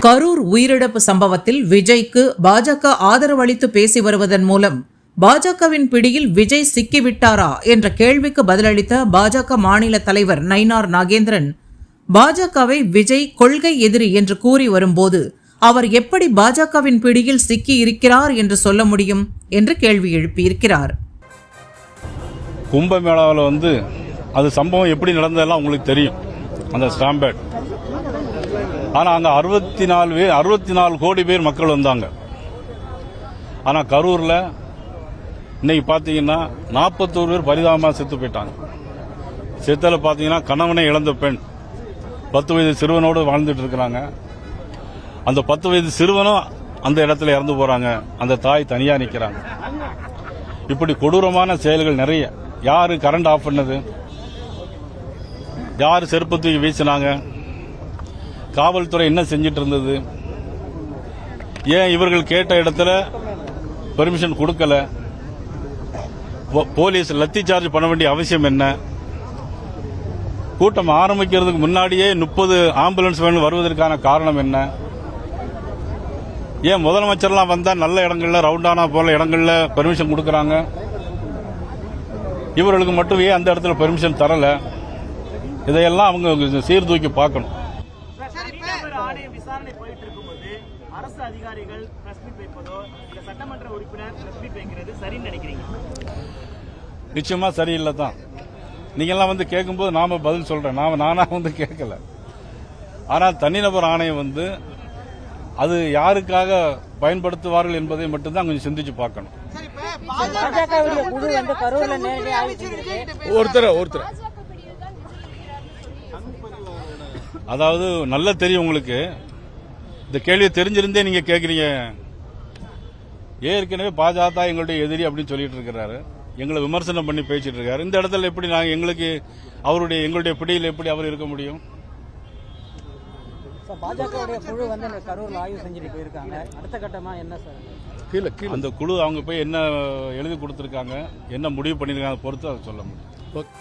கரூர் உயிரிழப்பு சம்பவத்தில் விஜய்க்கு பாஜக ஆதரவு அளித்து பேசி வருவதன் மூலம் பாஜகவின் பிடியில் விஜய் சிக்கிவிட்டாரா என்ற கேள்விக்கு பதிலளித்த பாஜக மாநில தலைவர் நயினார் நாகேந்திரன், பாஜகவை விஜய் கொள்கை எதிரி என்று கூறி வரும்போது அவர் எப்படி பாஜகவின் பிடியில் சிக்கி இருக்கிறார் என்று சொல்ல முடியும் என்று கேள்வி எழுப்பியிருக்கிறார். கும்பமேளாவில் அது சம்பவம் எப்படி நடந்ததெல்லாம் உங்களுக்கு தெரியும், அந்த ஸ்டாம்பேட். ஆனால் அங்கே 64 கோடி பேர் மக்கள் வந்தாங்க. ஆனால் கரூரில் இன்னைக்கு பார்த்தீங்கன்னா 41 பேர் பரிதாபமாக செத்து போயிட்டாங்க. செத்தில் பார்த்தீங்கன்னா கணவனை இழந்த பெண் 10 வயது சிறுவனோடு வாழ்ந்துட்டு இருக்கிறாங்க. அந்த 10 வயது சிறுவனும் அந்த இடத்துல இறந்து போறாங்க. அந்த தாய் தனியா நிற்கிறாங்க. இப்படி கொடூரமான செயல்கள் நிறைய. யாரு கரண்ட் ஆஃப் பண்ணது, யாரு செருப்பு தூக்கி வீசினாங்க, காவல்துறை என்ன செஞ்சிட்டு இருந்தது, ஏன் இவர்கள் கேட்ட இடத்துல பெர்மிஷன் கொடுக்கல, போலீஸ் லத்தி சார்ஜ் பண்ண வேண்டிய அவசியம் என்ன, கூட்டம் ஆரம்பிக்கிறதுக்கு முன்னாடியே 30 ஆம்புலன்ஸ் வேன் வருவதற்கான காரணம் என்ன, ஏன் முதலமைச்சர்லாம் வந்தா நல்ல இடங்கள்ல ரவுண்டானா போல இடங்கள்ல பெர்மிஷன் கொடுக்கறாங்க, இவர்களுக்கு மட்டும் ஏன் அந்த இடத்துல பெர்மிஷன் தரல, இதையெல்லாம் அவங்க சீர்தூக்கி பார்க்கணும். விசாரணை போயிட்டு இருக்கும்போது அரசு அதிகாரிகள் பிரஸ் மீட் வைப்பதோ இல்ல சட்டமன்ற உறுப்பினர் பிரஸ் மீட் வைக்கிறது சரின்னு நினைக்கிறீங்க? நிச்சயமா சரியில்லை தான். நீங்க எல்லாம் கேட்கும்போது நாம பதில் சொல்றேன், நானா கேட்கல. ஆனா தனிநபர் ஆணையம் அது யாருக்காக பயன்படுத்துவார்கள் என்பதை மட்டும்தான் கொஞ்சம் சிந்திச்சு பார்க்கணும். ஒருத்தர் அதாவது நல்லா தெரியும் உங்களுக்கு. இந்த கேள்வியை தெரிஞ்சிருந்தே நீங்க கேட்கறீங்க. ஏற்கனவே பாஜக எங்களுடைய எதிரி அப்படின்னு சொல்லிட்டு இருக்கிறாரு, எங்களை விமர்சனம் பண்ணி பேசிட்டு இருக்காரு. இந்த இடத்துல எப்படி நாங்க எங்களுடைய பிடியில் எப்படி அவர் இருக்க முடியும்? பாஜக குழு கரூர்ல ஆய்வு செஞ்சுட்டு போயிருக்காங்க. அடுத்த கட்டமா என்ன சார்? அந்த குழு அவங்க போய் என்ன எழுதி கொடுத்திருக்காங்க, என்ன முடிவு பண்ணிருக்காங்க பொறுத்து அதை சொல்ல முடியும்.